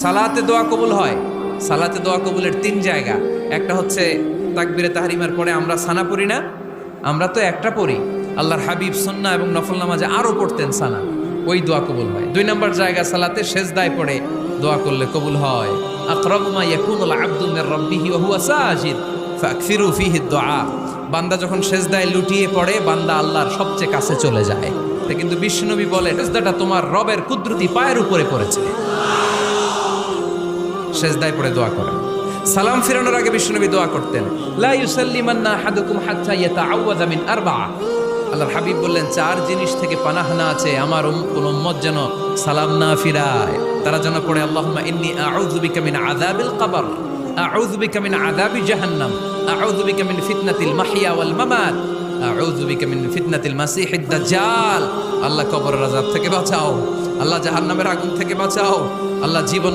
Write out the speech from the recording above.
সালাতে দোয়া কবুল হয়। সালাতে দোয়া কবুলের 3 জায়গা। একটা হচ্ছে তাকবীরে তাহরিমার পরে আমরা সানা পড়ি না, আমরা তো একটা পড়ি। আল্লাহর হাবিব সুন্নাহ এবং নফল নামাজে আরো পড়তেন সানা, ওই দোয়া কবুল হয়। 2 নম্বর জায়গা সালাতে সেজদায় পড়ে দোয়া করলে কবুল হয়। আকরাবু মা ইয়াকুনুল আবদু মির রাব্বিহি ওয়া হুয়া সাজিদ ফাকসিরু ফীহি দুআ। বান্দা যখন সেজদায় লুটিয়ে পড়ে, বান্দা আল্লাহর সবচেয়ে কাছে চলে যায়। কিন্তু বিশ্বনবী বলে, সেজদাটা তোমার রবের কুদরতি পায়ের উপরে পড়েছে। সেজদায় পড়ে দোয়া করেন। সালাম ফিরানোর আগে বিশ্বনবী দোয়া করতেন, লা ইউসাল্লিমান্না আহাদুকুম হাত্তা ইয়াতাআওয়াযা মিন আরবা'a। আল্লাহর হাবিব বললেন, 4 জিনিস থেকে পানাহানা আছে আমার কোন উম্মত যেন সালাম না ফিরায়। তারা যেন পড়ে, আল্লাহুম্মা ইন্নী আউযু বিকা মিন আযাবিল কবর, আউযু বিকা মিন আযাবি জাহান্নাম, আউযু বিকা মিন ফিতনাতিল মাহইয়া ওয়াল মামাত, আউযু বিকা মিন ফিতনাতিল মাসিহিদ দাজ্জাল। আল্লাহ কবরের আযাব থেকে বাঁচাও, আল্লাহ জাহান্নামের আগুন থেকে বাঁচাও, আল্লাহ জীবন